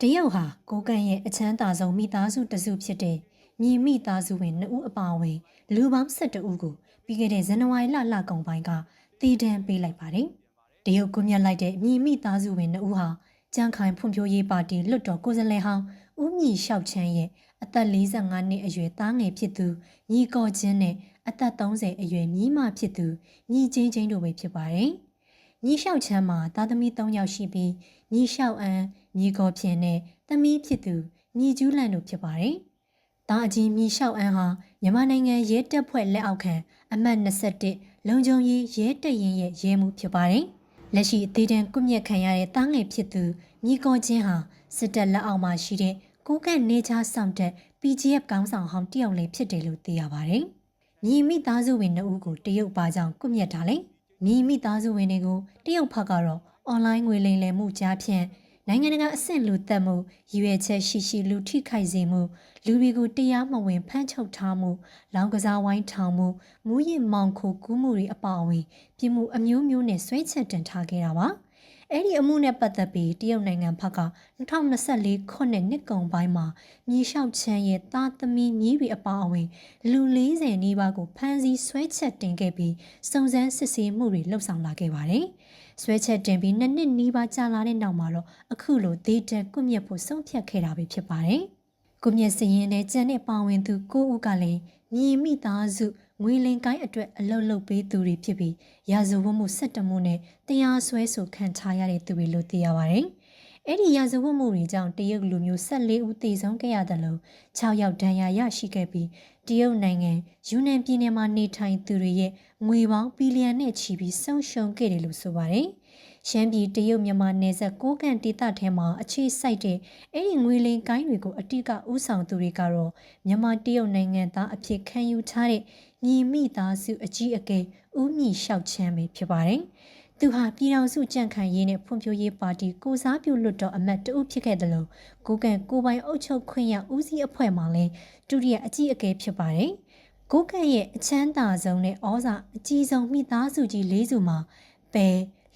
တရုတ်ဟာကိုကန့်ရဲ့အချမ်းသာဆုံးမိသားစုတစုဖြစ်တဲ့မြေမိသားစုဝင်2ဦးအပါအဝင်လူပေါင်း12ဦးကိုပြီးခဲ့တဲ့ဇန်နဝါရီလကုန်ပိုင်းကတည်တံပေးလိုက်ပါတယ်။တရုတ်ကွန်မြတ်လိုက်တဲ့မြေမိသားစုဝင်2ဦးဟာကြန့်ခိုင်ဖွံ့ဖြိုးရေးပါတီလွှတ်တော်ကိုယ်စားလှယ်ဟောင်းဦးမြင့်လျှောက်ချမ်းရဲ့အသက်45နှစ်အရွယ်သားငယ်ဖြစ်သူညီကော်ချင်းနဲ့အသက်30အရွယ်မြီးမဖြစ်သူညီချင်းချင်းတို့ပဲဖြစ်ပါတယ်။ညီလျှောက်ချမ်းမှာသားသမီး3ယောက်ရှိပြီးညီလျှောက်အန်းညီကော်ဖြင့်နဲ့သမီးဖြစ်သူညီကျူးလန်တို့ဖြစ်ပါတယ်။သားအကြီးညီလျှောက်အန်းဟာမြန်မာနိုင်ငံရဲတပ်ဖွဲ့လက်အောက်ခံအမှတ်21လုံခြုံရေးရဲတပ်ရင်းရဲ့ရဲမှူးဖြစ်ပါတယ်။လက်ရှိအသေးတန်းကွပ်မျက်ခံရတဲ့သားငယ်ဖြစ်သူညီကော်ချင်းဟာစစ်တပ်လက်အောက်မှာရှိတဲ့ကိုကန့်နေချားဆောင်တဲ့ PGF ကောင်းဆောင်ဟောင်းတယောက်လည်းဖြစ်တယ်လို့သိရပါတယ်။ညီမိသားစုဝင်2ဦးကိုတရုတ်ပါကြောင့်ကွပ်မျက်တာလေ။ညီမိသားစုဝင်တွေကိုတရုတ်ဘက်ကတော့အွန်လိုင်းငွေလိမ်လည်မှုကြားဖြင့်နိုင်ငံတကာအဆင့်လူသက်မှုရည်ရွယ်ချက်ရှိလူထိခိုက်စေမှုလူတွေကိုတရားမဝင်ဖမ်းချုပ်ထားမှုလောင်ကစားဝိုင်းထောင်မှုမူးယစ်မောင်ခိုကူးမှုတွေအပါအဝင်ပြည်မှုအမျိုးမျိုးနဲ့ဆွဲချက်တင်ထားခဲ့တာပါအဲ့ဒီအမှုနဲ့ပတ်သက်ပြီးတရုတ်နိုင်ငံဘက်က2024ခုနှစ်ကုန်ပိုင်းမှာမြေလျှောက်ချမ်းရဲ့သားသမီးမြေးတွေအပါအဝင်လူ40နီးပါးကိုဖမ်းဆီးဆွဲချက်တင်ခဲ့ပြီးစုံစမ်းစစ်ဆေးမှုတွေလှုပ်ဆောင်လာခဲ့ပါတယ်ဆွဲချက်တင်ပြီး2နှစ်နီးပါးကြာလာတဲ့နောက်မှာတော့အခုလိုဒေတာကွပ်မျက်ဖို့ဆုံးဖြတ်ခဲ့တာပဲဖြစ်ပါတယ်။ကွပ်မျက်စရင်နဲ့ကျန်တဲ့ပါဝင်သူ9ဦးကလည်းညီမိသားစုငွေလင်ကိုင်းအတွက်အလုပ်လုပ်ပေးသူတွေဖြစ်ပြီးရာဇဝတ်မှု17မှုနဲ့တရားစွဲဆိုခံထားရတဲ့သူတွေလို့သိရပါတယ်။အဲ့ဒီရာဇဝတ်မှုတွေကြောင့်တရုတ်လူမျိုး14ဦးသေဆုံးခဲ့ရတယ်လို့6ယောက်ဒဏ်ရာရရှိခဲ့ပြီးတရုတ်နိုင်ငံယူနန်ပြည်နယ်မှာနေထိုင်သူတွေရဲ့ငွေပေါင်းဘီလီယံနဲ့ချီပြီးဆုံးရှုံးခဲ့တယ်လို့ဆိုပါတယ်။ရှမ်းပြည်တရုတ်မြန်မာနယ်စပ်ကိုကန့်ဒေသထဲမှာအခြေစိုက်တဲ့အဲ့ဒီငွေလင်ကိုင်းတွေကိုအတိကဥဆောင်သူတွေကတော့မြန်မာတရုတ်နိုင်ငံသားအဖြစ်ခံယူထားတဲ့ညီမိသားစုအကြီးအကဲဦးမြင့်လျှောက်ချမ်းပဲဖြစ်ပါတယ်။သူဟာပြည်ထောင်စုကြံ့ခိုင်ရေးနဲ့ဖွံ့ဖြိုးရေးပါတီကိုစားပြုလွှတ်တော်အမတ်တဦးဖြစ်ခဲ့တယ်လို့ကိုကန့်ကိုပိုင်အုပ်ချုပ်ခွင့်ရဦးစီးအဖွဲ့မှလည်းဒုတိယအကြီးအကဲဖြစ်ပါတယ်။ကိုကန့်ရဲ့အချမ်းသာဆုံးနဲ့ဩဇာအကြီးဆုံးမိသားစုကြီး၄စုမှာပဲ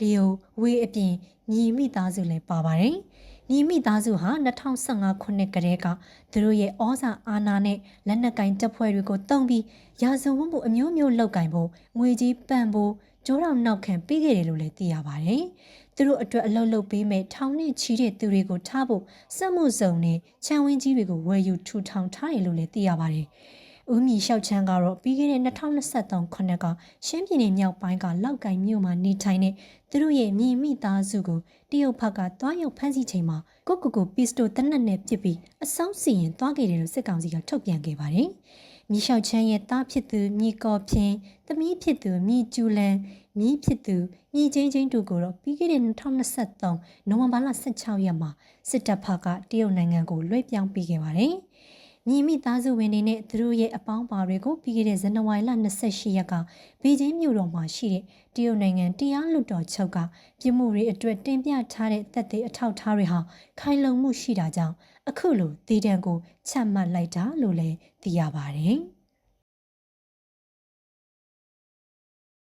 လျိုဝေးအပြင်ညီမိသားစုလည်းပါပါတယ်။ညီမိသားစုဟာ2015ခုနှစ်ကတည်းကသူတို့ရဲ့ဩဇာအာဏာနဲ့လက်နက်ကင်တပ်ဖွဲ့တွေကိုတုံးပြီးရာဇဝတ်မှုအမျိုးမျိုးလုပ်ကင်ဖို့ငွေကြီးပံ့ပိုးကျိုးတော်နောက်ခံပေးခဲ့တယ်လို့လည်းသိရပါတယ်။သူတို့အတွက်အလုပ်လုပ်ပေးမဲ့ထောင်နဲ့ချီတဲ့သူတွေကိုထားဖို့စက်မှုစုံနဲ့ခြံဝင်းကြီးတွေကိုဝယ်ယူထူထောင်ထားတယ်လို့လည်းသိရပါတယ်။ဦးမြင့်လျှောက်ချမ်းကတော့ပြီးခဲ့တဲ့2023ခုနှစ်ကရှမ်းပြည်နယ်မြောက်ပိုင်းကလောက်ကင်မြို့မှာနေထိုင်တဲ့သူတို့ရဲ့မြေမိသားစုကိုတရုတ်ဘက်ကတွားရောက်ဖမ်းဆီးချိန်မှာကိုပစ္စတိုတနက်နဲ့ပစ်ပြီးအဆုံးစီရင်တွားခဲ့တယ်လို့စစ်ကောင်စီကထုတ်ပြန်ခဲ့ပါတယ်။မြေလျှောက်ချမ်းရဲ့သားဖြစ်သူမြေကော်ဖြင်းသမီးဖြစ်သူမြေကျူလန်မြေဖြစ်သူမြေချင်းချင်းတို့ကိုတော့ပြီးခဲ့တဲ့2023နိုဝင်ဘာလ16ရက်မှာစစ်တပ်ဘက်ကတရုတ်နိုင်ငံကိုလွှဲပြောင်းပေးခဲ့ပါတယ်။ညီမိသားစုဝင်တွေနဲ့သူတို့ရဲ့အပေါင်းပါတွေကိုပြီးခဲ့တဲ့ဇန်နဝါရီလ28ရက်ကဘေကျင်းမြို့တော်မှာရှိတဲ့တရုတ်နိုင်ငံတရားလွှတ်တော်ချုပ်ကပြည်မှုတွေအတွက်တင်ပြထားတဲ့သက်သေအထောက်အထားတွေဟာခိုင်လုံမှုရှိတာကြောင့်အခုလိုဒေတံကိုချမှတ်လိုက်တာလို့လည်းသိရပါတယ်။